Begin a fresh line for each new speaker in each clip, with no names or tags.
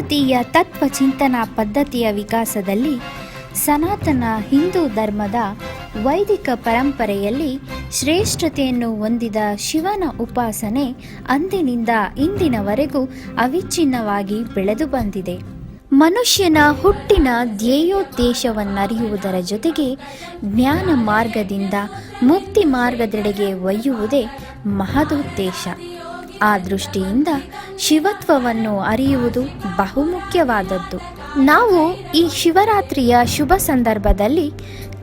ಭಾರತೀಯ ತತ್ವಚಿಂತನಾ ಪದ್ಧತಿಯ ವಿಕಾಸದಲ್ಲಿ ಸನಾತನ ಹಿಂದೂ ಧರ್ಮದ ವೈದಿಕ ಪರಂಪರೆಯಲ್ಲಿ ಶ್ರೇಷ್ಠತೆಯನ್ನು ಹೊಂದಿದ ಶಿವನ ಉಪಾಸನೆ ಅಂದಿನಿಂದ ಇಂದಿನವರೆಗೂ ಅವಿಚ್ಛಿನ್ನವಾಗಿ ಬೆಳೆದು ಬಂದಿದೆ. ಮನುಷ್ಯನ ಹುಟ್ಟಿನ ಧ್ಯೇಯೋದ್ದೇಶವನ್ನರಿಯುವುದರ ಜೊತೆಗೆ ಜ್ಞಾನ ಮಾರ್ಗದಿಂದ ಮುಕ್ತಿ ಮಾರ್ಗದೆಡೆಗೆ ಒಯ್ಯುವುದೇ ಮಹದೋದ್ದೇಶ. ಆ ದೃಷ್ಟಿಯಿಂದ ಶಿವತ್ವವನ್ನು ಅರಿಯುವುದು ಬಹುಮುಖ್ಯವಾದದ್ದು. ನಾವು ಈ ಶಿವರಾತ್ರಿಯ ಶುಭ ಸಂದರ್ಭದಲ್ಲಿ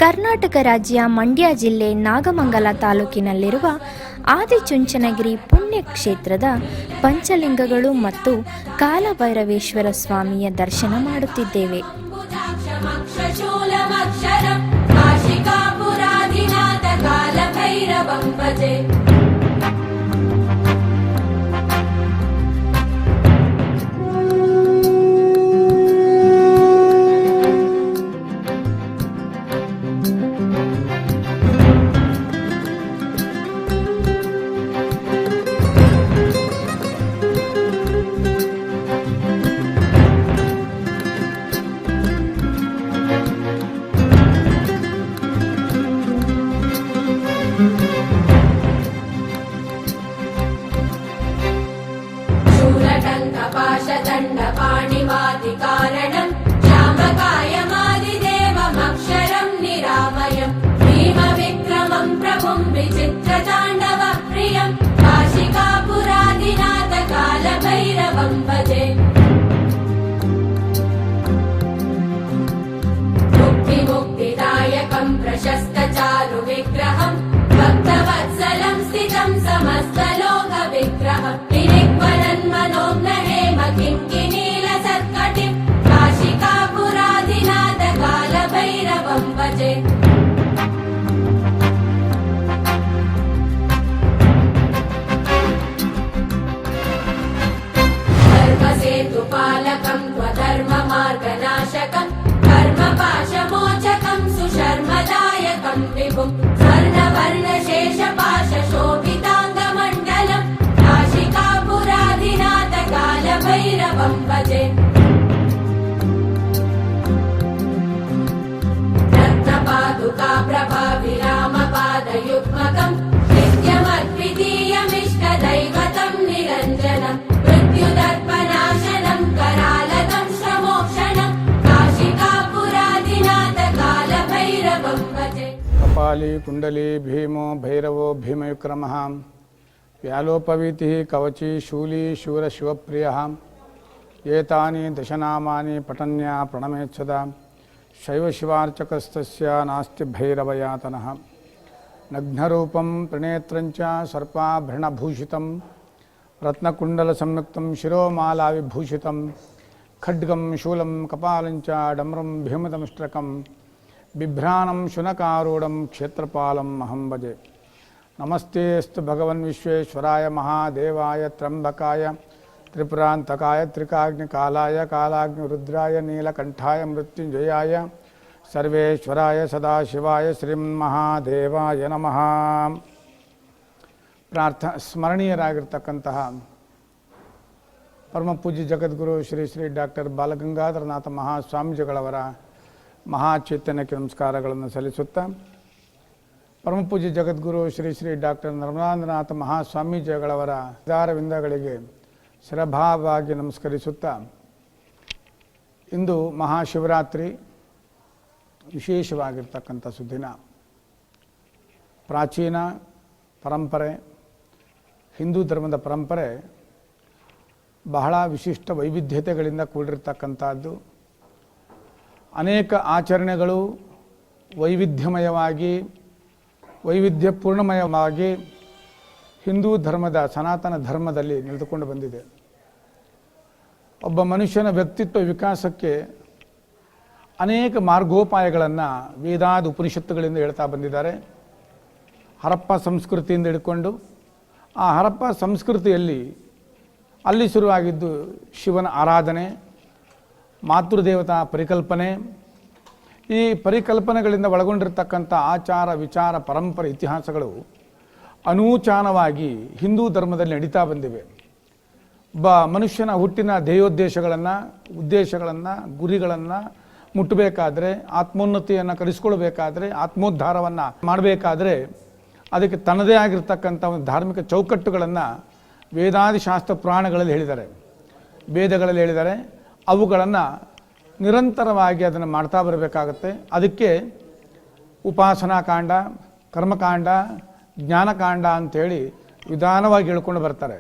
ಕರ್ನಾಟಕ ರಾಜ್ಯ ಮಂಡ್ಯ ಜಿಲ್ಲೆ ನಾಗಮಂಗಲ ತಾಲೂಕಿನಲ್ಲಿರುವ ಆದಿಚುಂಚನಗಿರಿ ಪುಣ್ಯಕ್ಷೇತ್ರದ ಪಂಚಲಿಂಗಗಳು ಮತ್ತು ಕಾಲಭೈರವೇಶ್ವರ ಸ್ವಾಮಿಯ ದರ್ಶನ ಮಾಡುತ್ತಿದ್ದೇವೆ.
ಕಪಾಲಿ ಕುಂಡಲಿ ಭೀಮೋ ಭೈರವೋ ಭೀಮವಿಕ್ರಮಃ ವ್ಯಾಲೋಪವೀತಿ ಕವಚಿ ಶೂಲಿ ಶೂರ ಶಿವಪ್ರಿಯ ಏತಾನಿ ದಶನಾಮಾನಿ ಪಠನ್ಯ ಪ್ರಣಮೇಚ್ಛದ ಶೈವಶಿವಾರ್ಚಕಸ್ತಸ್ಯ ನಾಸ್ತಿ ಭೈರವಯಾತನಃ ನಗ್ನರೂಪಂ ತ್ರಿನೇತ್ರಂಚ ಸರ್ಪಾಭರಣಭೂಷಿತಂ ರತ್ನಕುಂಡಲಸಂಯುಕ್ತಂ ಶಿರೋಮಾಲಾವಿಭೂಷಿತಂ ಖಡ್ಗಂ ಶೂಲಂ ಕಪಾಲಂಚ ಡಮ್ರಂ ಭೀಮದಮುಷ್ಟ್ರಕಂ ಬಿಭ್ರಾನಂ ಶುನಕಾರೂಢಂ ಕ್ಷೇತ್ರಪಾಲಂ ಅಹಂ ಭಜೆ. ನಮಸ್ತೆಸ್ತು ಭಗವನ್ ವಿಶ್ವೇಶ್ವರಾಯ ಮಹಾದೇವಾಯ ತ್ರ್ಯಂಬಕಾಯ ತ್ರಿಪುರಾಂತಕಾಯ ತ್ರಿಕಾಗ್ನಿಕಾಲಾಯ ಕಾಲಾಗ್ನಿರುದ್ರಾಯ ನೀಲಕಂಠಾಯ ಮೃತ್ಯುಂಜಯಾಯ ಸರ್ವೇಶ್ವರಾಯ ಸದಾಶಿವಾಯ ಶ್ರೀಮನ್ಮಹಾದೇವಾಯ ನಮಃ. ಸ್ಮರಣೀಯರಾಗಿರ್ತಕ್ಕಂತಹ ಪರಮಪೂಜ್ಯ ಜಗದ್ಗುರು ಶ್ರೀ ಶ್ರೀ ಡಾಕ್ಟರ್ ಬಾಲಗಂಗಾಧರನಾಥ ಮಹಾಸ್ವಾಮೀಜಿಗಳವರ ಮಹಾಚೈತನ್ಯಕ್ಕೆ ನಮಸ್ಕಾರಗಳನ್ನು ಸಲ್ಲಿಸುತ್ತಾ, ಪರಮಪೂಜ್ಯ ಜಗದ್ಗುರು ಶ್ರೀ ಶ್ರೀ ಡಾಕ್ಟರ್ ನರ್ಮದಾನಂದನಾಥ ಮಹಾಸ್ವಾಮೀಜಿಗಳವರ ದಾರವಿಂದಗಳಿಗೆ ಶಿರಭಾವಾಗಿ ನಮಸ್ಕರಿಸುತ್ತಾ, ಇಂದು ಮಹಾಶಿವರಾತ್ರಿ ವಿಶೇಷವಾಗಿರ್ತಕ್ಕಂಥ ಸುದಿನ. ಪ್ರಾಚೀನ ಪರಂಪರೆ, ಹಿಂದೂ ಧರ್ಮದ ಪರಂಪರೆ ಬಹಳ ವಿಶಿಷ್ಟ ವೈವಿಧ್ಯತೆಗಳಿಂದ ಕೂಡಿರ್ತಕ್ಕಂಥದ್ದು. ಅನೇಕ ಆಚರಣೆಗಳು ವೈವಿಧ್ಯಪೂರ್ಣಮಯವಾಗಿ ಹಿಂದೂ ಧರ್ಮದ ಸನಾತನ ಧರ್ಮದಲ್ಲಿ ನಿಂತುಕೊಂಡು ಬಂದಿದೆ. ಒಬ್ಬ ಮನುಷ್ಯನ ವ್ಯಕ್ತಿತ್ವ ವಿಕಾಸಕ್ಕೆ ಅನೇಕ ಮಾರ್ಗೋಪಾಯಗಳನ್ನು ವೇದಾದ ಉಪನಿಷತ್ತುಗಳಿಂದ ಹೇಳ್ತಾ ಬಂದಿದ್ದಾರೆ. ಹರಪ್ಪ ಸಂಸ್ಕೃತಿಯಿಂದ ಹಿಡ್ಕೊಂಡು ಆ ಹರಪ್ಪ ಸಂಸ್ಕೃತಿಯಲ್ಲಿ ಅಲ್ಲಿ ಶುರುವಾಗಿದ್ದು ಶಿವನ ಆರಾಧನೆ, ಮಾತೃದೇವತಾ ಪರಿಕಲ್ಪನೆ, ಈ ಪರಿಕಲ್ಪನೆಗಳಿಂದ ಒಳಗೊಂಡಿರ್ತಕ್ಕಂಥ ಆಚಾರ ವಿಚಾರ ಪರಂಪರೆ ಇತಿಹಾಸಗಳು ಅನೂಚಾನವಾಗಿ ಹಿಂದೂ ಧರ್ಮದಲ್ಲಿ ನಡೀತಾ ಬಂದಿವೆ. ಮನುಷ್ಯನ ಹುಟ್ಟಿನ ಧ್ಯೇಯೋದ್ದೇಶಗಳನ್ನು, ಉದ್ದೇಶಗಳನ್ನು, ಗುರಿಗಳನ್ನು ಮುಟ್ಟಬೇಕಾದ್ರೆ, ಆತ್ಮೋನ್ನತಿಯನ್ನು ಕಲಿಸ್ಕೊಳ್ಬೇಕಾದ್ರೆ, ಆತ್ಮೋದ್ಧಾರವನ್ನು ಮಾಡಬೇಕಾದ್ರೆ ಅದಕ್ಕೆ ತನ್ನದೇ ಆಗಿರ್ತಕ್ಕಂಥ ಒಂದು ಧಾರ್ಮಿಕ ಚೌಕಟ್ಟುಗಳನ್ನು ವೇದಾದಿ ಶಾಸ್ತ್ರ ಪುರಾಣಗಳಲ್ಲಿ ಹೇಳಿದ್ದಾರೆ, ವೇದಗಳಲ್ಲಿ ಹೇಳಿದ್ದಾರೆ. ಅವುಗಳನ್ನು ನಿರಂತರವಾಗಿ ಅದನ್ನು ಮಾಡ್ತಾ ಬರಬೇಕಾಗತ್ತೆ. ಅದಕ್ಕೆ ಉಪಾಸನಾ ಕಾಂಡ, ಕರ್ಮಕಾಂಡ, ಜ್ಞಾನಕಾಂಡ ಅಂಥೇಳಿ ವಿಧಾನವಾಗಿ ಹೇಳ್ಕೊಂಡು ಬರ್ತಾರೆ.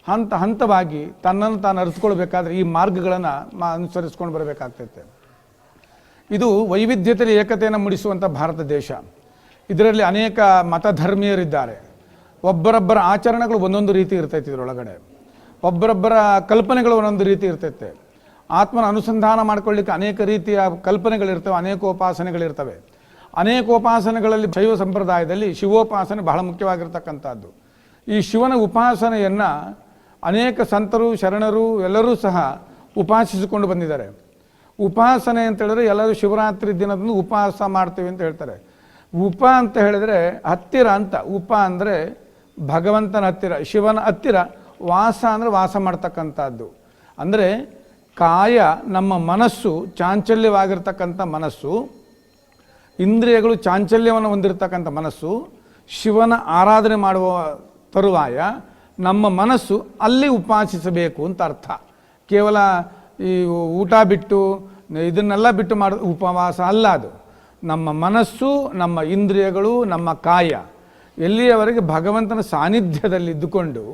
ಹಂತ ಹಂತವಾಗಿ ತನ್ನನ್ನು ತಾನು ಅರಿತುಕೊಳ್ಬೇಕಾದ್ರೆ ಈ ಮಾರ್ಗಗಳನ್ನು ಅನುಸರಿಸ್ಕೊಂಡು ಬರಬೇಕಾಗ್ತೈತೆ. ಇದು ವೈವಿಧ್ಯತೆಯಲ್ಲಿ ಏಕತೆಯನ್ನು ಮೂಡಿಸುವಂಥ ಭಾರತ ದೇಶ. ಇದರಲ್ಲಿ ಅನೇಕ ಮತಧರ್ಮೀಯರಿದ್ದಾರೆ. ಒಬ್ಬರೊಬ್ಬರ ಆಚರಣೆಗಳು ಒಂದೊಂದು ರೀತಿ ಇರ್ತೈತೆ. ಇದರೊಳಗಡೆ ಒಬ್ಬರೊಬ್ಬರ ಕಲ್ಪನೆಗಳು ಒಂದೊಂದು ರೀತಿ ಇರ್ತೈತೆ. ಆತ್ಮನ ಅನುಸಂಧಾನ ಮಾಡ್ಕೊಳ್ಳಿಕ್ಕೆ ಅನೇಕ ರೀತಿಯ ಕಲ್ಪನೆಗಳಿರ್ತವೆ, ಅನೇಕೋಪಾಸನೆಗಳಿರ್ತವೆ. ಅನೇಕೋಪಾಸನೆಗಳಲ್ಲಿ ಶೈವ ಸಂಪ್ರದಾಯದಲ್ಲಿ ಶಿವೋಪಾಸನೆ ಬಹಳ ಮುಖ್ಯವಾಗಿರ್ತಕ್ಕಂಥದ್ದು. ಈ ಶಿವನ ಉಪಾಸನೆಯನ್ನು ಅನೇಕ ಸಂತರು, ಶರಣರು ಎಲ್ಲರೂ ಸಹ ಉಪಾಸಿಸಿಕೊಂಡು ಬಂದಿದ್ದಾರೆ. ಉಪಾಸನೆ ಅಂತ ಹೇಳಿದ್ರೆ ಎಲ್ಲರೂ ಶಿವರಾತ್ರಿ ದಿನದಂದು ಉಪವಾಸ ಮಾಡ್ತೀವಿ ಅಂತ ಹೇಳ್ತಾರೆ. ಉಪ ಅಂತ ಹೇಳಿದ್ರೆ ಹತ್ತಿರ ಅಂತ. ಉಪ ಅಂದರೆ ಭಗವಂತನ ಹತ್ತಿರ, ಶಿವನ ಹತ್ತಿರ. ವಾಸ ಅಂದರೆ ವಾಸ ಮಾಡ್ತಕ್ಕಂಥದ್ದು. ಅಂದರೆ ಕಾಯ, ನಮ್ಮ ಮನಸ್ಸು ಚಾಂಚಲ್ಯವಾಗಿರ್ತಕ್ಕಂಥ ಮನಸ್ಸು, ಇಂದ್ರಿಯಗಳು ಚಾಂಚಲ್ಯವನ್ನು ಹೊಂದಿರತಕ್ಕಂಥ ಮನಸ್ಸು, ಶಿವನ ಆರಾಧನೆ ಮಾಡುವ ತರುವಾಯ ನಮ್ಮ ಮನಸ್ಸು ಅಲ್ಲಿ ಉಪಾಸಿಸಬೇಕು ಅಂತ ಅರ್ಥ. ಕೇವಲ ಈ ಊಟ ಬಿಟ್ಟು ಇದನ್ನೆಲ್ಲ ಬಿಟ್ಟು ಮಾಡೋದು ಉಪವಾಸ ಅಲ್ಲ. ಅದು ನಮ್ಮ ಮನಸ್ಸು, ನಮ್ಮ ಇಂದ್ರಿಯಗಳು, ನಮ್ಮ ಕಾಯ ಎಲ್ಲಿಯವರೆಗೆ ಭಗವಂತನ ಸಾನ್ನಿಧ್ಯದಲ್ಲಿ ಇದ್ದುಕೊಂಡು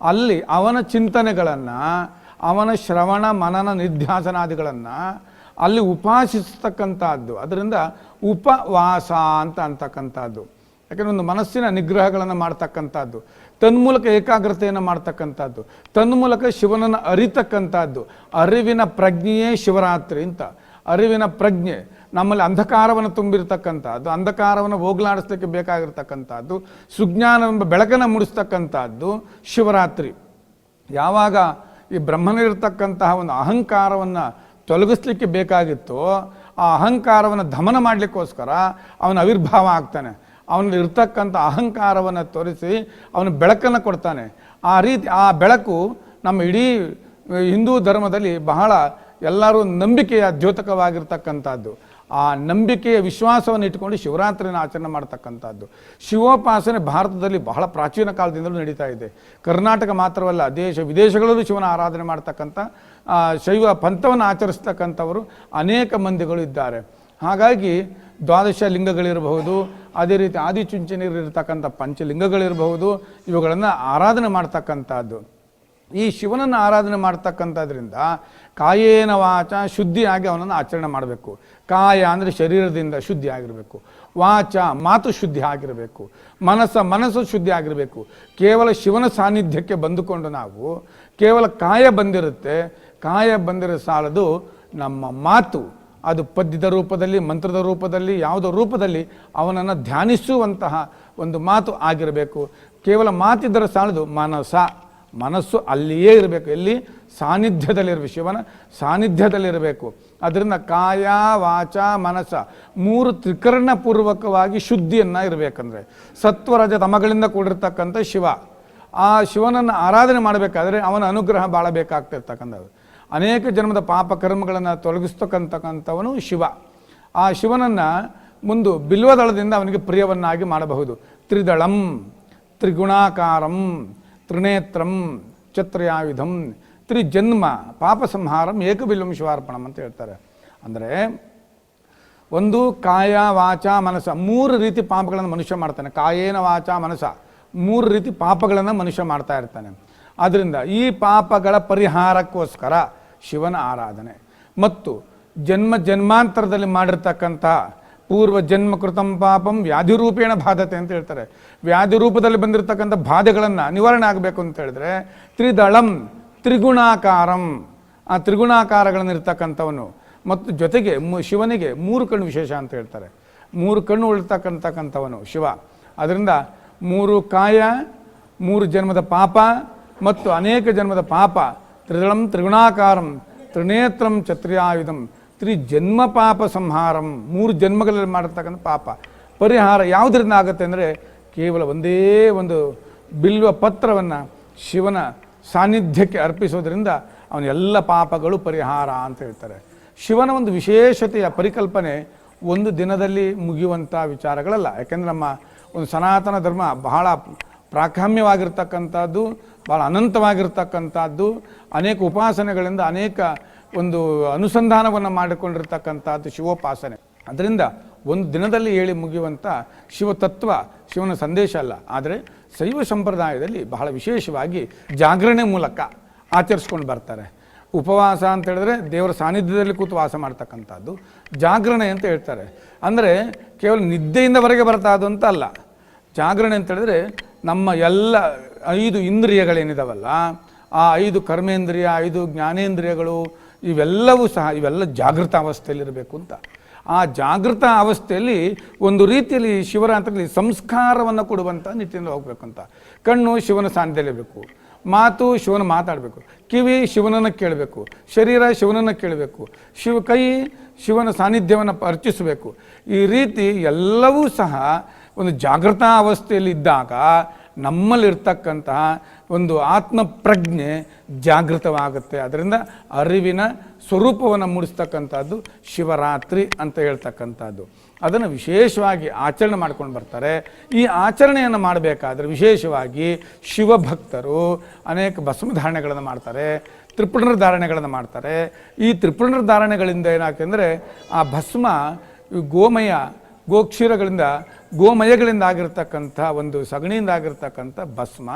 ಅಲ್ಲಿ ಅವನ ಚಿಂತನೆಗಳನ್ನು, ಅವನ ಶ್ರವಣ ಮನನ ನಿಧ್ಯಾಸನಾದಿಗಳನ್ನು ಅಲ್ಲಿ ಉಪಾಸಿಸ್ತಕ್ಕಂಥದ್ದು. ಅದರಿಂದ ಉಪವಾಸ ಅಂತ ಅಂತಕ್ಕಂಥದ್ದು. ಯಾಕೆಂದರೆ ಒಂದು ಮನಸ್ಸಿನ ನಿಗ್ರಹಗಳನ್ನು ಮಾಡ್ತಕ್ಕಂಥದ್ದು, ತನ್ಮೂಲಕ ಏಕಾಗ್ರತೆಯನ್ನು ಮಾಡ್ತಕ್ಕಂಥದ್ದು, ತನ್ಮೂಲಕ ಶಿವನನ್ನು ಅರಿತಕ್ಕಂಥದ್ದು. ಅರಿವಿನ ಪ್ರಜ್ಞೆಯೇ ಶಿವರಾತ್ರಿ ಅಂತ. ಅರಿವಿನ ಪ್ರಜ್ಞೆ ನಮ್ಮಲ್ಲಿ ಅಂಧಕಾರವನ್ನು ತುಂಬಿರ್ತಕ್ಕಂಥದ್ದು, ಅಂಧಕಾರವನ್ನು ಹೋಗಲಾಡಿಸ್ಲಿಕ್ಕೆ ಬೇಕಾಗಿರ್ತಕ್ಕಂಥದ್ದು, ಸುಜ್ಞಾನವೆಂಬ ಬೆಳಕನ್ನು ಮೂಡಿಸ್ತಕ್ಕಂಥದ್ದು ಶಿವರಾತ್ರಿ. ಯಾವಾಗ ಈ ಬ್ರಹ್ಮನಿರ್ತಕ್ಕಂತಹ ಒಂದು ಅಹಂಕಾರವನ್ನು ತೊಲಗಿಸ್ಲಿಕ್ಕೆ ಬೇಕಾಗಿತ್ತೋ ಆ ಅಹಂಕಾರವನ್ನು ದಮನ ಮಾಡಲಿಕ್ಕೋಸ್ಕರ ಅವನ ಆವಿರ್ಭಾವ ಆಗ್ತಾನೆ. ಅವನಲ್ಲಿ ಇರ್ತಕ್ಕಂಥ ಅಹಂಕಾರವನ್ನು ತೋರಿಸಿ ಅವನ ಬೆಳಕನ್ನು ಕೊಡ್ತಾನೆ. ಆ ರೀತಿ ಆ ಬೆಳಕು ನಮ್ಮ ಇಡೀ ಹಿಂದೂ ಧರ್ಮದಲ್ಲಿ ಬಹಳ ಎಲ್ಲರೂ ನಂಬಿಕೆಯ ದ್ಯೋತಕವಾಗಿರ್ತಕ್ಕಂಥದ್ದು. ಆ ನಂಬಿಕೆಯ ವಿಶ್ವಾಸವನ್ನು ಇಟ್ಟುಕೊಂಡು ಶಿವರಾತ್ರಿನ ಆಚರಣೆ ಮಾಡ್ತಕ್ಕಂಥದ್ದು. ಶಿವೋಪಾಸನೆ ಭಾರತದಲ್ಲಿ ಬಹಳ ಪ್ರಾಚೀನ ಕಾಲದಿಂದಲೂ ನಡೀತಾ ಇದೆ. ಕರ್ನಾಟಕ ಮಾತ್ರವಲ್ಲ, ದೇಶ ವಿದೇಶಗಳಲ್ಲೂ ಶಿವನ ಆರಾಧನೆ ಮಾಡ್ತಕ್ಕಂಥ ಶೈವ ಪಂಥವನ್ನು ಆಚರಿಸ್ತಕ್ಕಂಥವರು ಅನೇಕ ಮಂದಿಗಳು ಇದ್ದಾರೆ. ಹಾಗಾಗಿ ದ್ವಾದಶ ಲಿಂಗಗಳಿರಬಹುದು, ಅದೇ ರೀತಿ ಆದಿಚುಂಚನರಿರ್ತಕ್ಕಂಥ ಪಂಚಲಿಂಗಗಳಿರಬಹುದು, ಇವುಗಳನ್ನು ಆರಾಧನೆ ಮಾಡ್ತಕ್ಕಂಥದ್ದು. ಈ ಶಿವನನ್ನು ಆರಾಧನೆ ಮಾಡ್ತಕ್ಕಂಥದ್ರಿಂದ ಕಾಯೇನ ವಾಚ ಶುದ್ಧಿಯಾಗಿ ಅವನನ್ನು ಆಚರಣೆ ಮಾಡಬೇಕು. ಕಾಯ ಅಂದರೆ ಶರೀರದಿಂದ ಶುದ್ಧಿ ಆಗಿರಬೇಕು, ವಾಚ ಮಾತು ಶುದ್ಧಿ ಆಗಿರಬೇಕು, ಮನಸ್ಸು ಶುದ್ಧಿ ಆಗಿರಬೇಕು. ಕೇವಲ ಶಿವನ ಸಾನ್ನಿಧ್ಯಕ್ಕೆ ಬಂದುಕೊಂಡು ನಾವು ಕೇವಲ ಕಾಯ ಬಂದಿರುತ್ತೆ, ಕಾಯ ಬಂದಿರೋ ಸಾಲದು, ನಮ್ಮ ಮಾತು ಅದು ಪದ್ಯದ ರೂಪದಲ್ಲಿ, ಮಂತ್ರದ ರೂಪದಲ್ಲಿ, ಯಾವುದೋ ರೂಪದಲ್ಲಿ ಅವನನ್ನು ಧ್ಯಾನಿಸುವಂತಹ ಒಂದು ಮಾತು ಆಗಿರಬೇಕು. ಕೇವಲ ಮಾತಿದ್ದರ ಸಾಲದು, ಮನಸ್ಸು ಅಲ್ಲಿಯೇ ಇರಬೇಕು. ಎಲ್ಲಿ? ಸಾನ್ನಿಧ್ಯದಲ್ಲಿರಬೇಕು, ಶಿವನ ಸಾನ್ನಿಧ್ಯದಲ್ಲಿರಬೇಕು. ಅದರಿಂದ ಕಾಯ ವಾಚ ಮನಸ್ಸ ಮೂರು ತ್ರಿಕರಣಪೂರ್ವಕವಾಗಿ ಶುದ್ಧಿಯನ್ನು ಇರಬೇಕಂದ್ರೆ ಸತ್ವರಜ ತಮಗಳಿಂದ ಕೂಡಿರ್ತಕ್ಕಂಥ ಶಿವ. ಆ ಶಿವನನ್ನು ಆರಾಧನೆ ಮಾಡಬೇಕಾದ್ರೆ ಅವನ ಅನುಗ್ರಹ ಭಾಳ ಬೇಕಾಗ್ತಿರ್ತಕ್ಕಂಥದ್ದು. ಅನೇಕ ಜನ್ಮದ ಪಾಪ ಕರ್ಮಗಳನ್ನು ತೊಲಗಿಸ್ತಕ್ಕಂಥವನು ಶಿವ. ಆ ಶಿವನನ್ನು ಮುಂದೆ ಬಿಲ್ವದಳದಿಂದ ಅವನಿಗೆ ಪ್ರಿಯವನ್ನಾಗಿ ಮಾಡಬಹುದು. ತ್ರಿದಳಂ ತ್ರಿಗುಣಾಕಾರಂ ತ್ರಿನೇತ್ರಂ ಛತ್ರಯಾಯುಧಂ ತ್ರಿಜನ್ಮ ಪಾಪ ಸಂಹಾರಂ ಏಕಬಿಲ್ವಂ ಶಿವಾರ್ಪಣಂ ಅಂತ ಹೇಳ್ತಾರೆ. ಅಂದರೆ ಒಂದು ಕಾಯ ವಾಚ ಮನಸ ಮೂರು ರೀತಿ ಪಾಪಗಳನ್ನು ಮನುಷ್ಯ ಮಾಡ್ತಾನೆ. ಕಾಯೇನ ವಾಚ ಮನಸ ಮೂರು ರೀತಿ ಪಾಪಗಳನ್ನು ಮನುಷ್ಯ ಮಾಡ್ತಾ ಇರ್ತಾನೆ. ಆದ್ದರಿಂದ ಈ ಪಾಪಗಳ ಪರಿಹಾರಕ್ಕೋಸ್ಕರ ಶಿವನ ಆರಾಧನೆ ಮತ್ತು ಜನ್ಮಾಂತರದಲ್ಲಿ ಮಾಡಿರ್ತಕ್ಕಂಥ ಪೂರ್ವ ಜನ್ಮ ಕೃತಂ ಪಾಪಂ ವ್ಯಾಧಿರೂಪೇಣ ಬಾಧತೆ ಅಂತ ಹೇಳ್ತಾರೆ. ವ್ಯಾಧಿ ರೂಪದಲ್ಲಿ ಬಂದಿರತಕ್ಕಂಥ ಬಾಧೆಗಳನ್ನು ನಿವಾರಣೆ ಆಗಬೇಕು ಅಂತ ಹೇಳಿದ್ರೆ ತ್ರಿದಳಂ ತ್ರಿಗುಣಾಕಾರಂ, ಆ ತ್ರಿಗುಣಾಕಾರಗಳನ್ನು ಇರ್ತಕ್ಕಂಥವನು ಮತ್ತು ಜೊತೆಗೆ ಶಿವನಿಗೆ ಮೂರು ಕಣ್ಣು ವಿಶೇಷ ಅಂತ ಹೇಳ್ತಾರೆ. ಮೂರು ಕಣ್ಣು ಉಳ್ತಕ್ಕಂಥವನು ಶಿವ. ಅದರಿಂದ ಮೂರು ಕಾಯ, ಮೂರು ಜನ್ಮದ ಪಾಪ ಮತ್ತು ಅನೇಕ ಜನ್ಮದ ಪಾಪ, ತ್ರಿದಳಂ ತ್ರಿಗುಣಾಕಾರಂ ತ್ರಿನೇತ್ರಂ ಛತ್ರಯಾಯುಧಂ ತ್ರಿಜನ್ಮ ಪಾಪ ಸಂಹಾರಂ, ಮೂರು ಜನ್ಮಗಳಲ್ಲಿ ಮಾಡಿರ್ತಕ್ಕಂಥ ಪಾಪ ಪರಿಹಾರ ಯಾವುದರಿಂದ ಆಗುತ್ತೆ ಅಂದರೆ ಕೇವಲ ಒಂದೇ ಒಂದು ಬಿಲ್ವ ಪತ್ರವನ್ನು ಶಿವನ ಸಾನ್ನಿಧ್ಯಕ್ಕೆ ಅರ್ಪಿಸೋದ್ರಿಂದ ಅವನ ಎಲ್ಲ ಪಾಪಗಳು ಪರಿಹಾರ ಅಂತ ಹೇಳ್ತಾರೆ. ಶಿವನ ಒಂದು ವಿಶೇಷತೆಯ ಪರಿಕಲ್ಪನೆ ಒಂದು ದಿನದಲ್ಲಿ ಮುಗಿಯುವಂಥ ವಿಚಾರಗಳಲ್ಲ. ಯಾಕೆಂದರೆ ನಮ್ಮ ಒಂದು ಸನಾತನ ಧರ್ಮ ಬಹಳ ಪ್ರಾಕಾಮ್ಯವಾಗಿರ್ತಕ್ಕಂಥದ್ದು, ಭಾಳ ಅನಂತವಾಗಿರ್ತಕ್ಕಂಥದ್ದು, ಅನೇಕ ಉಪಾಸನೆಗಳಿಂದ ಅನೇಕ ಒಂದು ಅನುಸಂಧಾನವನ್ನು ಮಾಡಿಕೊಂಡಿರ್ತಕ್ಕಂಥದ್ದು ಶಿವೋಪಾಸನೆ. ಅದರಿಂದ ಒಂದು ದಿನದಲ್ಲಿ ಹೇಳಿ ಮುಗಿಯುವಂಥ ಶಿವತತ್ವ ಶಿವನ ಸಂದೇಶ ಅಲ್ಲ. ಆದರೆ ಶೈವ ಸಂಪ್ರದಾಯದಲ್ಲಿ ಬಹಳ ವಿಶೇಷವಾಗಿ ಜಾಗರಣೆ ಮೂಲಕ ಆಚರಿಸ್ಕೊಂಡು ಬರ್ತಾರೆ. ಉಪವಾಸ ಅಂತ ಹೇಳಿದ್ರೆ ದೇವರ ಸಾನ್ನಿಧ್ಯದಲ್ಲಿ ಕೂತು ವಾಸ ಮಾಡ್ತಕ್ಕಂಥದ್ದು, ಜಾಗರಣೆ ಅಂತ ಹೇಳ್ತಾರೆ. ಅಂದರೆ ಕೇವಲ ನಿದ್ದೆಯಿಂದ ಹೊರಗೆ ಬರ್ತಾ ಅದು ಅಂತ ಅಲ್ಲ. ಜಾಗರಣೆ ಅಂತ ಹೇಳಿದ್ರೆ ನಮ್ಮ ಎಲ್ಲ 5 ಇಂದ್ರಿಯಗಳೇನಿದಾವಲ್ಲ, ಆ 5 ಕರ್ಮೇಂದ್ರಿಯ, 5 ಜ್ಞಾನೇಂದ್ರಿಯಗಳು ಇವೆಲ್ಲವೂ ಸಹ ಇವೆಲ್ಲ ಜಾಗೃತ ಅವಸ್ಥೆಯಲ್ಲಿರಬೇಕು ಅಂತ. ಆ ಜಾಗೃತ ಅವಸ್ಥೆಯಲ್ಲಿ ಒಂದು ರೀತಿಯಲ್ಲಿ ಶಿವರಾತ್ರಿಯಲ್ಲಿ ಸಂಸ್ಕಾರವನ್ನು ಕೊಡುವಂಥ ನಿಟ್ಟಿನಲ್ಲಿ ಹೋಗಬೇಕು ಅಂತ. ಕಣ್ಣು ಶಿವನ ಸಾನ್ನಿಧ್ಯದಲ್ಲಿರಬೇಕು, ಮಾತು ಶಿವನ ಮಾತಾಡಬೇಕು, ಕಿವಿ ಶಿವನನ್ನು ಕೇಳಬೇಕು, ಶರೀರ ಶಿವನನ್ನು ಕೇಳಬೇಕು, ಕೈ ಶಿವನ ಸಾನ್ನಿಧ್ಯವನ್ನು ಅರ್ಚಿಸಬೇಕು. ಈ ರೀತಿ ಎಲ್ಲವೂ ಸಹ ಒಂದು ಜಾಗೃತ ಅವಸ್ಥೆಯಲ್ಲಿ ಇದ್ದಾಗ ನಮ್ಮಲ್ಲಿರ್ತಕ್ಕಂತಹ ಒಂದು ಆತ್ಮ ಪ್ರಜ್ಞೆ ಜಾಗೃತವಾಗುತ್ತೆ. ಅದರಿಂದ ಅರಿವಿನ ಸ್ವರೂಪವನ್ನು ಮೂಡಿಸ್ತಕ್ಕಂಥದ್ದು ಶಿವರಾತ್ರಿ ಅಂತ ಹೇಳ್ತಕ್ಕಂಥದ್ದು. ಅದನ್ನು ವಿಶೇಷವಾಗಿ ಆಚರಣೆ ಮಾಡ್ಕೊಂಡು ಬರ್ತಾರೆ. ಈ ಆಚರಣೆಯನ್ನು ಮಾಡಬೇಕಾದ್ರೆ ವಿಶೇಷವಾಗಿ ಶಿವಭಕ್ತರು ಅನೇಕ ಭಸ್ಮಧಾರಣೆಗಳನ್ನು ಮಾಡ್ತಾರೆ, ತ್ರಿಪುಣರ್ಧಾರಣೆಗಳನ್ನು ಮಾಡ್ತಾರೆ. ಈ ತ್ರಿಪುಣರ್ಧಾರಣೆಗಳಿಂದ ಏನಾಗ್ತಂದರೆ ಆ ಭಸ್ಮ ಗೋಮಯ, ಗೋಕ್ಷೀರಗಳಿಂದ, ಗೋಮಯಗಳಿಂದ ಆಗಿರ್ತಕ್ಕಂಥ ಒಂದು ಸಗಣಿಯಿಂದ ಆಗಿರ್ತಕ್ಕಂಥ ಭಸ್ಮ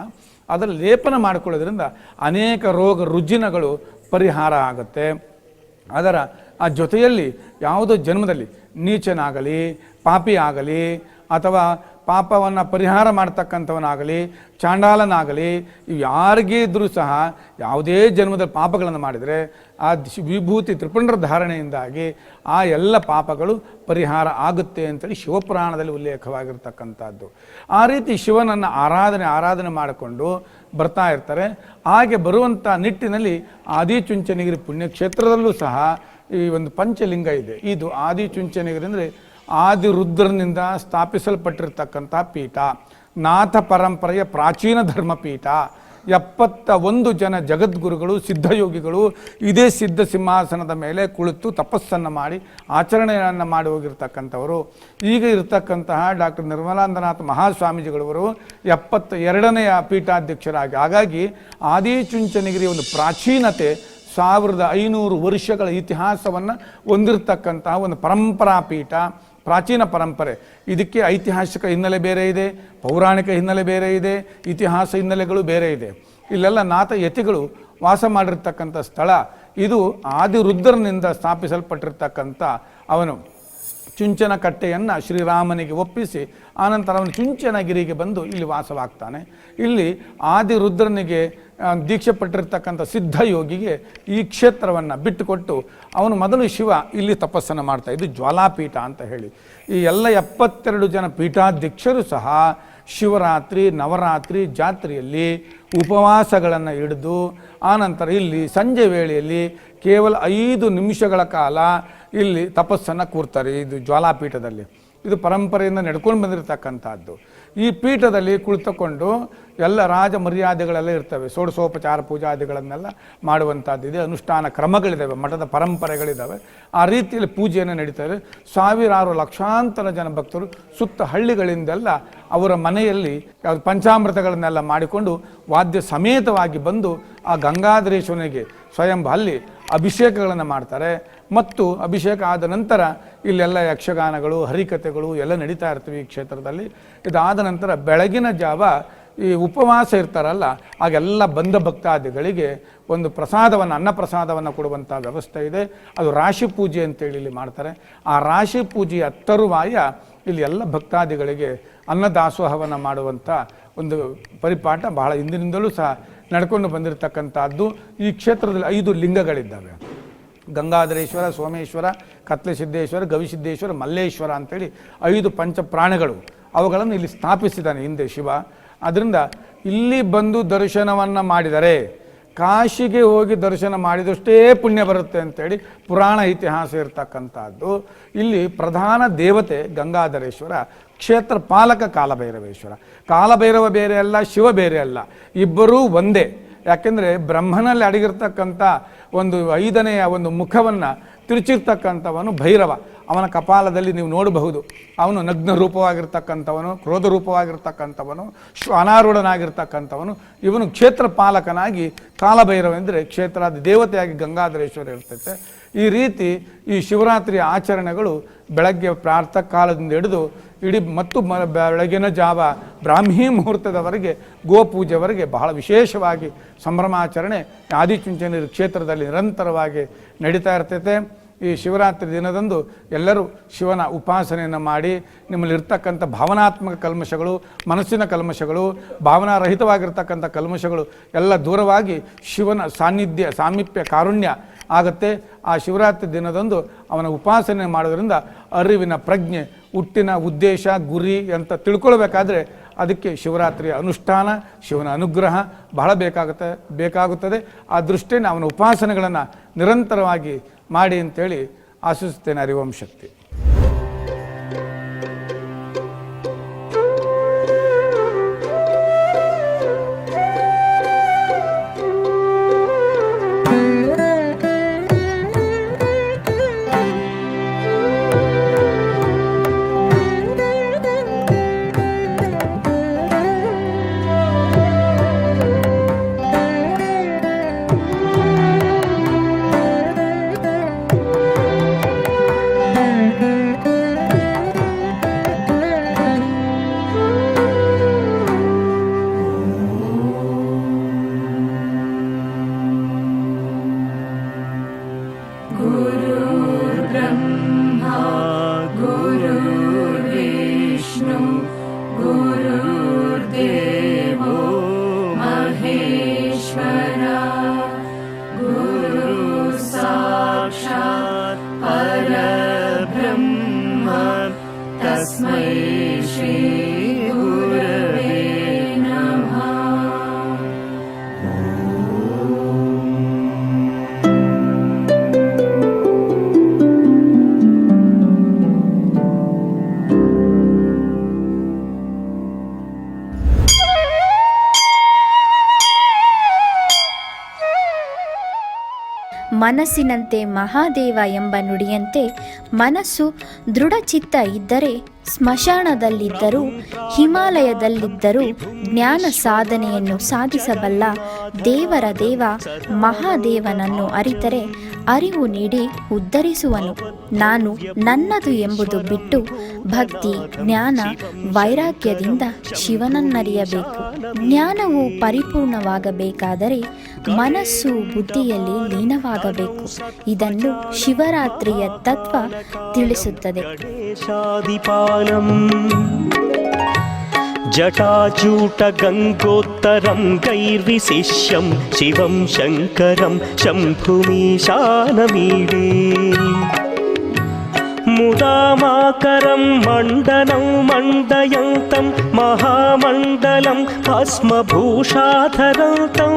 ಅದರ ಲೇಪನ ಮಾಡಿಕೊಳ್ಳೋದ್ರಿಂದ ಅನೇಕ ರೋಗ ರುಜಿನಗಳು ಪರಿಹಾರ ಆಗುತ್ತೆ. ಅದರ ಆ ಜೊತೆಯಲ್ಲಿ ಯಾವುದೋ ಜನ್ಮದಲ್ಲಿ ನೀಚನಾಗಲಿ, ಪಾಪಿ ಆಗಲಿ, ಅಥವಾ ಪಾಪವನ್ನು ಪರಿಹಾರ ಮಾಡ್ತಕ್ಕಂಥವನಾಗಲಿ, ಚಾಂಡಾಲನಾಗಲಿ, ಇವು ಯಾರಿಗೇ ಇದ್ದರೂ ಸಹ ಯಾವುದೇ ಜನ್ಮದ ಪಾಪಗಳನ್ನು ಮಾಡಿದರೆ ಆ ವಿಭೂತಿ ತ್ರಿಪುಂಡ್ರ ಧಾರಣೆಯಿಂದಾಗಿ ಆ ಎಲ್ಲ ಪಾಪಗಳು ಪರಿಹಾರ ಆಗುತ್ತೆ ಅಂತೇಳಿ ಶಿವಪುರಾಣದಲ್ಲಿ ಉಲ್ಲೇಖವಾಗಿರ್ತಕ್ಕಂಥದ್ದು. ಆ ರೀತಿ ಶಿವನನ್ನು ಆರಾಧನೆ ಮಾಡಿಕೊಂಡು ಬರ್ತಾ ಇರ್ತಾರೆ. ಹಾಗೆ ಬರುವಂಥ ನಿಟ್ಟಿನಲ್ಲಿ ಆದಿಚುಂಚನಗಿರಿ ಪುಣ್ಯಕ್ಷೇತ್ರದಲ್ಲೂ ಸಹ ಈ ಒಂದು ಪಂಚಲಿಂಗ ಇದೆ. ಇದು ಆದಿಚುಂಚನಗಿರಿ ಅಂದರೆ ಆದಿರುದ್ರನಿಂದ ಸ್ಥಾಪಿಸಲ್ಪಟ್ಟಿರ್ತಕ್ಕಂಥ ಪೀಠ, ನಾಥ ಪರಂಪರೆಯ ಪ್ರಾಚೀನ ಧರ್ಮಪೀಠ. 71 ಜನ ಜಗದ್ಗುರುಗಳು, ಸಿದ್ಧಯೋಗಿಗಳು ಇದೇ ಸಿದ್ಧ ಸಿಂಹಾಸನದ ಮೇಲೆ ಕುಳಿತು ತಪಸ್ಸನ್ನು ಮಾಡಿ ಆಚರಣೆಯನ್ನು ಮಾಡಿ ಹೋಗಿರ್ತಕ್ಕಂಥವರು. ಈಗ ಇರತಕ್ಕಂತಹ ಡಾಕ್ಟರ್ ನಿರ್ಮಲಾನಂದನಾಥ ಮಹಾಸ್ವಾಮೀಜಿಗಳವರು 72ನೇ ಪೀಠಾಧ್ಯಕ್ಷರಾಗಿ. ಹಾಗಾಗಿ ಆದಿಚುಂಚನಗಿರಿ ಒಂದು ಪ್ರಾಚೀನತೆ 1500 ವರ್ಷಗಳ ಇತಿಹಾಸವನ್ನು ಹೊಂದಿರತಕ್ಕಂತಹ ಒಂದು ಪರಂಪರಾ ಪೀಠ, ಪ್ರಾಚೀನ ಪರಂಪರೆ. ಇದಕ್ಕೆ ಐತಿಹಾಸಿಕ ಹಿನ್ನೆಲೆ ಬೇರೆ ಇದೆ, ಪೌರಾಣಿಕ ಹಿನ್ನೆಲೆ ಬೇರೆ ಇದೆ, ಇತಿಹಾಸ ಹಿನ್ನೆಲೆಗಳು ಬೇರೆ ಇದೆ. ಇಲ್ಲೆಲ್ಲ ನಾಥ ಯತಿಗಳು ವಾಸ ಮಾಡಿರ್ತಕ್ಕಂಥ ಸ್ಥಳ ಇದು. ಆದಿರುದ್ರನಿಂದ ಸ್ಥಾಪಿಸಲ್ಪಟ್ಟಿರ್ತಕ್ಕಂಥ ಅವನು ಚುಂಚನ ಕಟ್ಟೆಯನ್ನು ಶ್ರೀರಾಮನಿಗೆ ಒಪ್ಪಿಸಿ ಆನಂತರ ಅವನು ಚುಂಚನಗಿರಿಗೆ ಬಂದು ಇಲ್ಲಿ ವಾಸವಾಗ್ತಾನೆ. ಇಲ್ಲಿ ಆದಿರುದ್ರನಿಗೆ ದೀಕ್ಷೆ ಪಟ್ಟಿರ್ತಕ್ಕಂಥ ಸಿದ್ಧಯೋಗಿಗೆ ಈ ಕ್ಷೇತ್ರವನ್ನು ಬಿಟ್ಟುಕೊಟ್ಟು ಅವನು ಮೊದಲು ಶಿವ ಇಲ್ಲಿ ತಪಸ್ಸನ್ನು ಮಾಡ್ತಾ. ಇದು ಜ್ವಾಲಾಪೀಠ ಅಂತ ಹೇಳಿ. ಈ ಎಲ್ಲ 72 ಜನ ಪೀಠಾಧ್ಯಕ್ಷರು ಸಹ ಶಿವರಾತ್ರಿ, ನವರಾತ್ರಿ ಜಾತ್ರೆಯಲ್ಲಿ ಉಪವಾಸಗಳನ್ನು ಹಿಡಿದು ಆನಂತರ ಇಲ್ಲಿ ಸಂಜೆ ವೇಳೆಯಲ್ಲಿ ಕೇವಲ 5 ನಿಮಿಷಗಳ ಕಾಲ ಇಲ್ಲಿ ತಪಸ್ಸನ್ನು ಕೂರ್ತಾರೆ. ಇದು ಜ್ವಾಲಾಪೀಠದಲ್ಲಿ ಇದು ಪರಂಪರೆಯಿಂದ ನಡ್ಕೊಂಡು ಬಂದಿರತಕ್ಕಂಥದ್ದು. ಈ ಪೀಠದಲ್ಲಿ ಕುಳಿತುಕೊಂಡು ಎಲ್ಲ ರಾಜ ಮರ್ಯಾದೆಗಳೆಲ್ಲ ಇರ್ತವೆ, ಷೋಡಶೋಪಚಾರ ಪೂಜಾದಿಗಳನ್ನೆಲ್ಲ ಮಾಡುವಂಥದ್ದಿದೆ, ಅನುಷ್ಠಾನ ಕ್ರಮಗಳಿದ್ದಾವೆ, ಮಠದ ಪರಂಪರೆಗಳಿದ್ದಾವೆ. ಆ ರೀತಿಯಲ್ಲಿ ಪೂಜೆಯನ್ನು ನಡೀತದೆ. ಸಾವಿರಾರು ಲಕ್ಷಾಂತರ ಜನ ಭಕ್ತರು ಸುತ್ತ ಹಳ್ಳಿಗಳಿಂದೆಲ್ಲ ಅವರ ಮನೆಯಲ್ಲಿ ಪಂಚಾಮೃತಗಳನ್ನೆಲ್ಲ ಮಾಡಿಕೊಂಡು ವಾದ್ಯ ಸಮೇತವಾಗಿ ಬಂದು ಆ ಗಂಗಾಧರೇಶ್ವರನಿಗೆ ಸ್ವಯಂ ಅಲ್ಲಿ ಅಭಿಷೇಕಗಳನ್ನು ಮಾಡ್ತಾರೆ. ಮತ್ತು ಅಭಿಷೇಕ ಆದ ನಂತರ ಇಲ್ಲೆಲ್ಲ ಯಕ್ಷಗಾನಗಳು, ಹರಿಕಥೆಗಳು ಎಲ್ಲ ನಡೀತಾ ಇರ್ತವೆ ಈ ಕ್ಷೇತ್ರದಲ್ಲಿ. ಇದಾದ ನಂತರ ಬೆಳಗಿನ ಜಾವ ಈ ಉಪವಾಸ ಇರ್ತಾರಲ್ಲ ಆಗೆಲ್ಲ ಬಂದ ಭಕ್ತಾದಿಗಳಿಗೆ ಒಂದು ಪ್ರಸಾದವನ್ನು, ಅನ್ನಪ್ರಸಾದವನ್ನು ಕೊಡುವಂಥ ವ್ಯವಸ್ಥೆ ಇದೆ. ಅದು ರಾಶಿ ಪೂಜೆ ಅಂತೇಳಿ ಇಲ್ಲಿ ಮಾಡ್ತಾರೆ. ಆ ರಾಶಿ ಪೂಜೆಯ ತರುವಾಯ ಇಲ್ಲಿ ಎಲ್ಲ ಭಕ್ತಾದಿಗಳಿಗೆ ಅನ್ನದಾಸೋಹವನ್ನು ಮಾಡುವಂಥ ಒಂದು ಪರಿಪಾಠ ಬಹಳ ಹಿಂದಿನಿಂದಲೂ ಸಹ ನಡ್ಕೊಂಡು ಬಂದಿರತಕ್ಕಂಥದ್ದು. ಈ ಕ್ಷೇತ್ರದಲ್ಲಿ 5 ಲಿಂಗಗಳಿದ್ದಾವೆ. ಗಂಗಾಧರೇಶ್ವರ, ಸೋಮೇಶ್ವರ, ಕತ್ಲೆಸಿದ್ದೇಶ್ವರ, ಗವಿಸಿದ್ದೇಶ್ವರ, ಮಲ್ಲೇಶ್ವರ ಅಂಥೇಳಿ 5 ಪಂಚಪ್ರಾಣಗಳು. ಅವುಗಳನ್ನು ಇಲ್ಲಿ ಸ್ಥಾಪಿಸಿದ್ದಾನೆ ಹಿಂದೆ ಶಿವ. ಅದರಿಂದ ಇಲ್ಲಿ ಬಂದು ದರ್ಶನವನ್ನು ಮಾಡಿದರೆ ಕಾಶಿಗೆ ಹೋಗಿ ದರ್ಶನ ಮಾಡಿದಷ್ಟೇ ಪುಣ್ಯ ಬರುತ್ತೆ ಅಂತೇಳಿ ಪುರಾಣ ಇತಿಹಾಸ ಇರತಕ್ಕಂಥದ್ದು. ಇಲ್ಲಿ ಪ್ರಧಾನ ದೇವತೆ ಗಂಗಾಧರೇಶ್ವರ, ಕ್ಷೇತ್ರ ಪಾಲಕ ಕಾಲಭೈರವೇಶ್ವರ. ಕಾಲಭೈರವ ಬೇರೆ ಅಲ್ಲ, ಶಿವ ಬೇರೆ ಅಲ್ಲ, ಇಬ್ಬರೂ ಒಂದೇ. ಯಾಕೆಂದರೆ ಬ್ರಹ್ಮನಲ್ಲಿ ಅಡಗಿರ್ತಕ್ಕಂಥ ಒಂದು 5ನೆಯ ಒಂದು ಮುಖವನ್ನು ತಿರುಚಿರ್ತಕ್ಕಂಥವನು ಭೈರವ. ಅವನ ಕಪಾಲದಲ್ಲಿ ನೀವು ನೋಡಬಹುದು, ಅವನು ನಗ್ನ ರೂಪವಾಗಿರ್ತಕ್ಕಂಥವನು, ಕ್ರೋಧ ರೂಪವಾಗಿರ್ತಕ್ಕಂಥವನು, ಅನಾರೂಢನಾಗಿರ್ತಕ್ಕಂಥವನು. ಇವನು ಕ್ಷೇತ್ರ ಪಾಲಕನಾಗಿ ಕಾಲಭೈರವ ಅಂದರೆ ಕ್ಷೇತ್ರಾದಿ ದೇವತೆಯಾಗಿ ಗಂಗಾಧರೇಶ್ವರ ಇರ್ತೈತೆ. ಈ ರೀತಿ ಈ ಶಿವರಾತ್ರಿಯ ಆಚರಣೆಗಳು ಬೆಳಗ್ಗೆ ಪ್ರಾತಃ ಕಾಲದಿಂದ ಹಿಡಿದು ಇಡೀ ಮತ್ತು ಬೆಳಗಿನ ಜಾವ ಬ್ರಾಹ್ಮಿ ಮುಹೂರ್ತದವರೆಗೆ ಗೋಪೂಜೆವರೆಗೆ ಬಹಳ ವಿಶೇಷವಾಗಿ ಸಂಭ್ರಮಾಚರಣೆ ಆದಿಚುಂಚನಗಿರಿ ಕ್ಷೇತ್ರದಲ್ಲಿ ನಿರಂತರವಾಗಿ ನಡೀತಾ ಇರ್ತೈತೆ. ಈ ಶಿವರಾತ್ರಿ ದಿನದಂದು ಎಲ್ಲರೂ ಶಿವನ ಉಪಾಸನೆಯನ್ನು ಮಾಡಿ ನಿಮ್ಮಲ್ಲಿರ್ತಕ್ಕಂಥ ಭಾವನಾತ್ಮಕ ಕಲ್ಮಶಗಳು, ಮನಸ್ಸಿನ ಕಲ್ಮಶಗಳು, ಭಾವನಾರಹಿತವಾಗಿರ್ತಕ್ಕಂಥ ಕಲ್ಮಶಗಳು ಎಲ್ಲ ದೂರವಾಗಿ ಶಿವನ ಸಾಮೀಪ್ಯ ಕಾರುಣ್ಯ ಆಗುತ್ತೆ. ಆ ಶಿವರಾತ್ರಿ ದಿನದಂದು ಅವನ ಉಪಾಸನೆ ಮಾಡೋದ್ರಿಂದ ಅರಿವಿನ ಪ್ರಜ್ಞೆ, ಹುಟ್ಟಿನ ಉದ್ದೇಶ, ಗುರಿ ಅಂತ ತಿಳ್ಕೊಳ್ಬೇಕಾದ್ರೆ ಅದಕ್ಕೆ ಶಿವರಾತ್ರಿಯ ಅನುಷ್ಠಾನ, ಶಿವನ ಅನುಗ್ರಹ ಬಹಳ ಬೇಕಾಗುತ್ತದೆ. ಆ ದೃಷ್ಟಿಯಿಂದ ಅವನ ಉಪಾಸನೆಗಳನ್ನು ನಿರಂತರವಾಗಿ ಮಾಡಿ ಅಂತೇಳಿ ಆಶಿಸುತ್ತೇನೆ. ಹರಿಓಂ ಶಕ್ತಿ.
ಮನಸ್ಸಿನಂತೆ ಮಹಾದೇವ ಎಂಬ ನುಡಿಯಂತೆ ಮನಸ್ಸು ದೃಢಚಿತ್ತ ಇದ್ದರೆ ಸ್ಮಶಾನದಲ್ಲಿದ್ದರೂ ಹಿಮಾಲಯದಲ್ಲಿದ್ದರೂ ಜ್ಞಾನ ಸಾಧನೆಯನ್ನು ಸಾಧಿಸಬಲ್ಲ ದೇವರ ದೇವ ಮಹಾದೇವನನ್ನು ಅರಿತರೆ ಅರಿವು ನೀಡಿ ಉದ್ಧರಿಸುವನು. ನಾನು ನನ್ನದು ಎಂಬುದು ಬಿಟ್ಟು ಭಕ್ತಿ, ಜ್ಞಾನ, ವೈರಾಗ್ಯದಿಂದ ಶಿವನನ್ನರಿಯಬೇಕು. ಜ್ಞಾನವು ಪರಿಪೂರ್ಣವಾಗಬೇಕಾದರೆ ಮನಸ್ಸು ಬುದ್ಧಿಯಲ್ಲಿ ಲೀನವಾಗಬೇಕು. ಇದನ್ನು ಶಿವರಾತ್ರಿಯ ತತ್ವ ತಿಳಿಸುತ್ತದೆ.
ಜಟಾಚೂಟಗಂಗೋತ್ತರಂ ಗೈರ್ವಿಶಿಷ್ಯಂ ಶಿವಂ ಶಂಕರಂ ಶಂಭುಮೀಶಾನಮೀಡೇ ಮುದಾಮಾಕರಂ ಮಂಡನಂ ಮಂಡಯಂತಂ ಮಹಾಮಂಡಲಂ ಭಸ್ಮಭೂಷಾಧರಂತಂ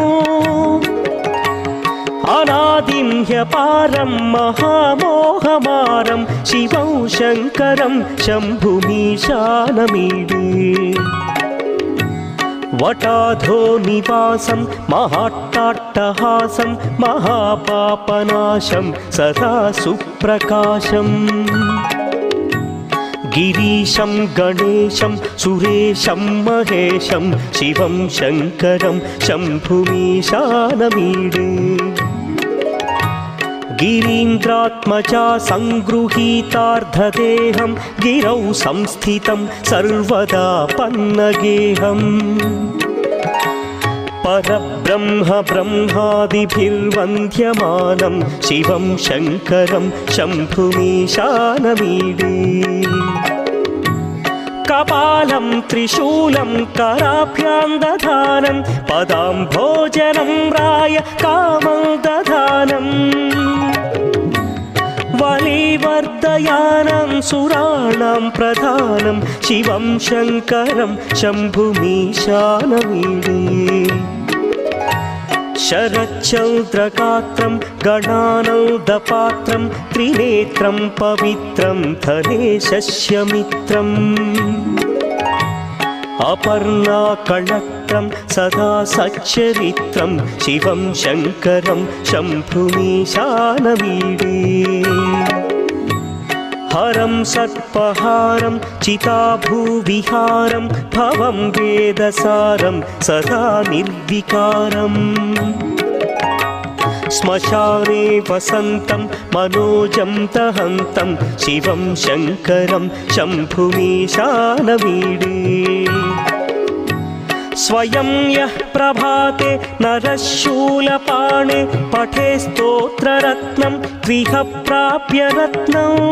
ಅನಾದಿಂ ಹ್ಯಪಾರಂ ಮಹಾಮೋಹಮಾರಂ ಶಿವಂ ಶಂಕರಂ ಶಂಭುಮೀಶಾನಮೀಡೇ ವಟಾಧೋ ನಿವಾಸಂ ಮಹಾಟ್ಟಾಟ್ಟಹಾಸಂ ಮಹಾಪಾಪನಾಶಂ ಸದಾ ಸುಪ್ರಕಾಶಂ ಗಿರೀಶಂ ಗಣೇಶಂ ಸುರೇಶಂ ಮಹೇಶಂ ಶಿವಂ ಶಂಕರಂ ಶಂಭುಮೀಶಾನಮೀಡೇ ಗಿರೀಂದ್ರಾತ್ಮಜಾ ಸಂಗೃಹೀತಾರ್ಧದೇಹಂ ಗಿರೌ ಸಂಸ್ಥಿತಂ ಸರ್ವದಾ ಪನ್ನಗೇಹಂ ಪರಬ್ರಹ್ಮ ಬ್ರಹ್ಮಾದಿಭಿರ್ವಂದ್ಯಮಾನಂ ಶಿವಂ ಶಂಕರಂ ಶಂಭುಮೀಶಾನಮೀಡೇ ಕಪಾಲಂ ತ್ರಿಶೂಲಂ ಕರಾಭ್ಯಾಂ ದಧಾನಂ ಪದಾಂಭೋಜನಂ ರಾಯ ಕಾಮಂ ದಧಾನಂ ವಲಿವರ್ಧಯಾನಂ ಸುರಾಣಾಂ ಪ್ರಧಾನಂ ಶಿವಂ ಶಂಕರಂ ಶಂಭುಮೀಶಾನಮೀಡೇ ಶರಚ್ಚಂದ್ರಗಾತ್ರಂ ಗಣಾನಂದಪಾತ್ರಂ ತ್ರಿನೇತ್ರಂ ಪವಿತ್ರಂ ಧನೇಶಸ್ಯ ಮಿತ್ರಂ अपर्णाकळत्रं सदा सच्चरित्रं शिवं शङ्करं शम्भुमीशानमीडे हरं सर्पहारं चिताभूविहारं भवं वेदसारं सदा निर्विकारम् श्मशाने वसन्तं मनोजं दहन्तं शिवं शङ्करं शम्भुमीशानमीडे स्वयं यः प्रभाते नरः शूलपाणे पठे स्तोत्ररत्नं गृह प्राप्य रत्नम्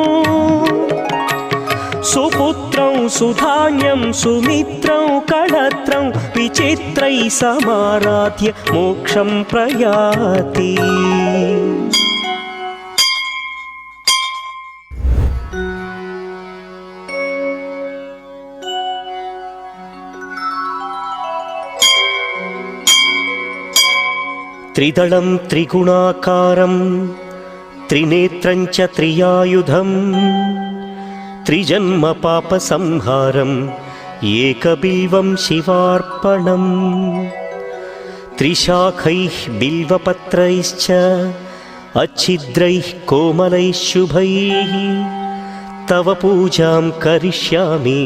सुपुत्रं सुधान्यं सुमित्रं कळत्रं विचित्रैः समाराध्य मोक्षं प्रयाति त्रिदलं त्रिगुणाकारं त्रिनेत्रं च त्रियायुधम् त्रिजन्म पापसंहारम् एकबिल्वं शिवार्पणम् त्रिशाखैः बिल्वपत्रैश्च अच्छिद्रैः कोमलैः शुभैः तव पूजां करिष्यामि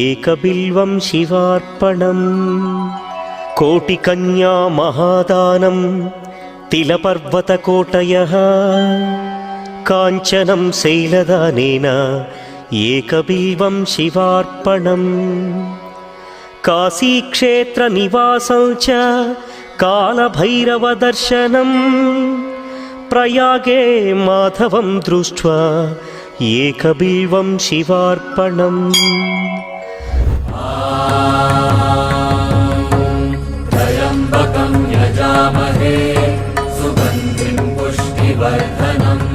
एकबिल्वं शिवार्पणम् कोटिकन्या महादानं तिलपर्वतकोटयः काञ्चनं शैलदानेन एकबिल्वं शिवार्पणम् काशीक्षेत्रनिवासं च कालभैरवदर्शनं प्रयागे माधवं दृष्ट्वा एकबिल्वं शिवार्पणम्
त्र्यम्बकं यजामहे सुगन्धिं पुष्टिवर्धनम्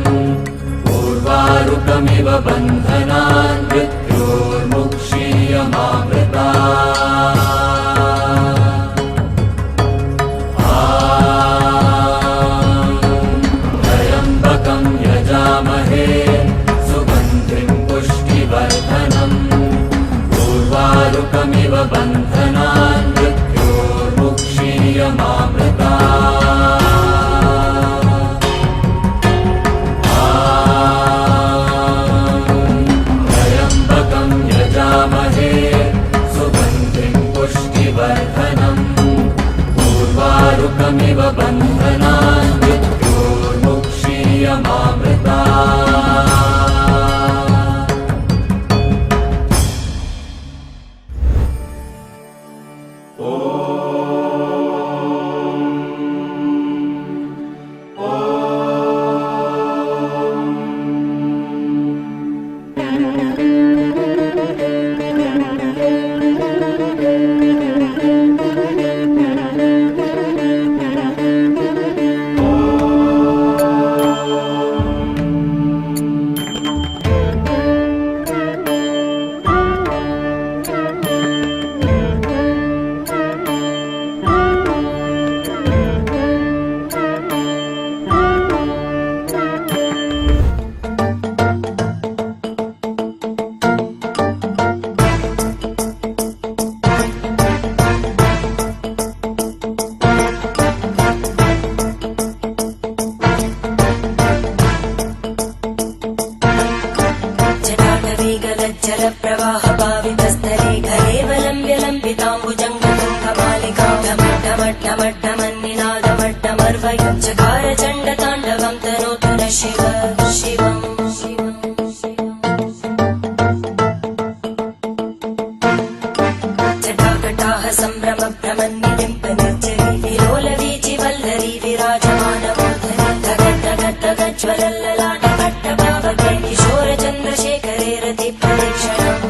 उर्वारुकमिव बन्धनान् मृत्योर्मुक्षीयमामृतात् त्र्यम्बकं यजामहे सुगन्धिं पुष्टिवर्धनम् उर्वारुकमिव बन्धनान् मृत्योर्मुक्षीयमामृतात् सुगन्धिं पुष्टिवर्धनम् उर्वारुकमिव बन्धनान् मृत्योर्मुक्षीयमामृतात्
जलप्रवाहभावितस्थले घरेवलम्ब्यलम्बिताम्बुजङ्गतुङ्गमालिकामट्टमट्टमट्टमन्निनादमट्टमर्वयं चकारचण्डताण्डवं तनोतु न शिव शिवम् जटाकटाह सम्भ्रमभ्रमन्निलिम्पनिर्जरी विलोलवीचिवल्लरी विराजमानमूर्धनि धगद्धगद्धगज्ज्वलल्ललाटपट्टभावके किशोरचन्द्रशेखरे रतिप्रदक्षिणम्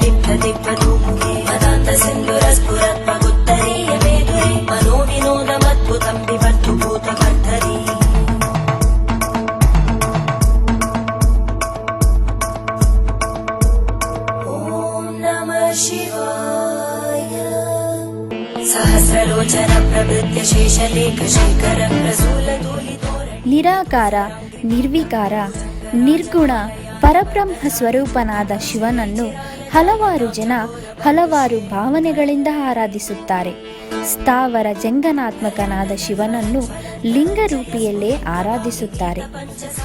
जटाभुजङ्गपिङ्गळस्फुरद्भणामणिप्रवाहदम्बकुङ्कुमद्रवप्रलिप्तदिग्वधूमुखे मदान्तसिन्धुरस्फुरद्भगुत्तरीयमेधुरे मनोविनोदमद्भुतं विवर्तु भूतकर्धरी ॐ नमः शिवाय। सहस्रलोचन प्रभृत्य शेषलेख शेखर प्रसूलधूलितोरण
ನಿರಾಕಾರ, ನಿರ್ವಿಕಾರ, ನಿರ್ಗುಣ ಪರಬ್ರಹ್ಮ ಸ್ವರೂಪನಾದ ಶಿವನನ್ನು ಹಲವಾರು ಜನ ಹಲವಾರು ಭಾವನೆಗಳಿಂದ ಆರಾಧಿಸುತ್ತಾರೆ. ಸ್ಥಾವರ ಜಂಗನಾತ್ಮಕನಾದ ಶಿವನನ್ನು ಲಿಂಗರೂಪಿಯಲ್ಲೇ ಆರಾಧಿಸುತ್ತಾರೆ.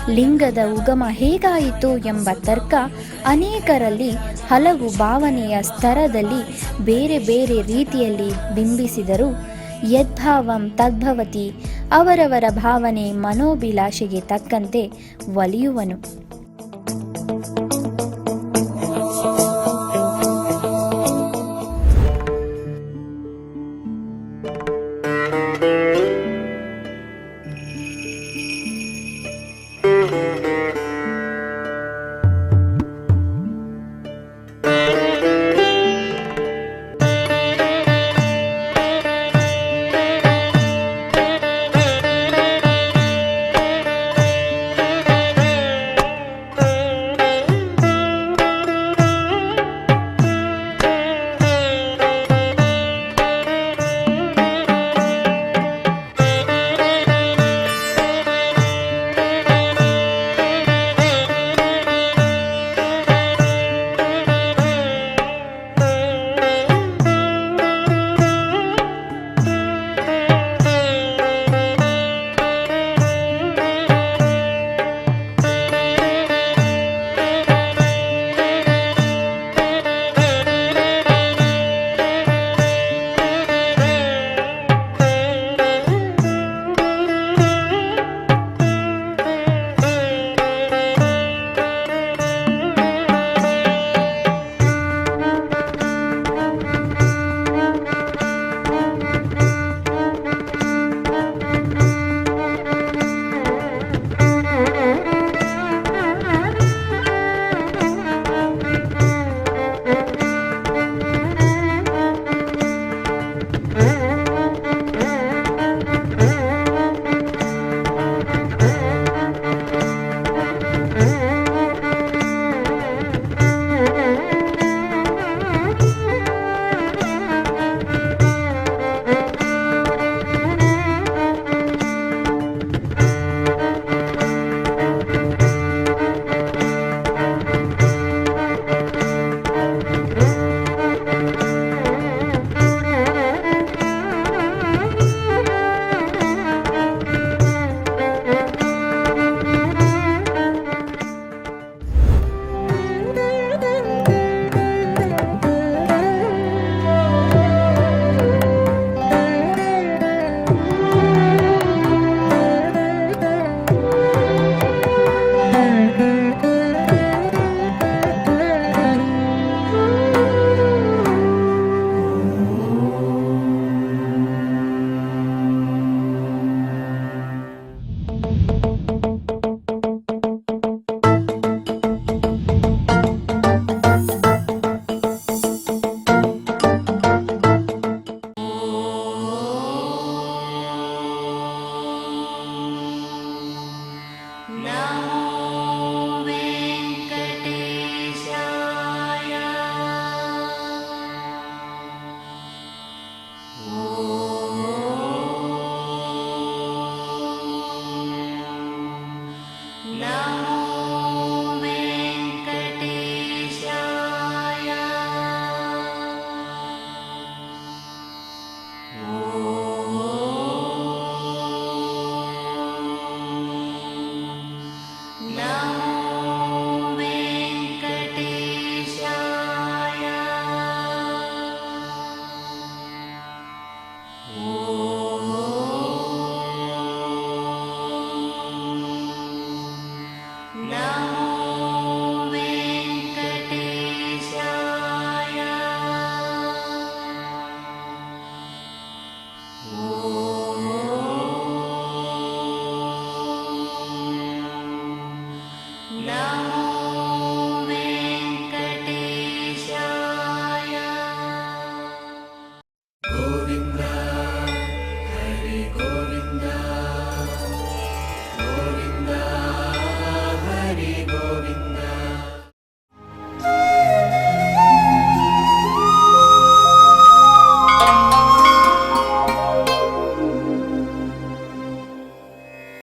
ಲಿಂಗದ ಉಗಮ ಹೇಗಾಯಿತು ಎಂಬ ತರ್ಕ ಅನೇಕರಲ್ಲಿ ಹಲವು ಭಾವನೆಯ ಸ್ತರದಲ್ಲಿ ಬೇರೆ ಬೇರೆ ರೀತಿಯಲ್ಲಿ ಬಿಂಬಿಸಿದರೂ ಯದ್ಭಾವಂ ತದ್ಭವತಿ, ಅವರವರ ಭಾವನೆ ಮನೋಭಿಲಾಷೆಗೆ ತಕ್ಕಂತೆ ಒಲಿಯುವನು.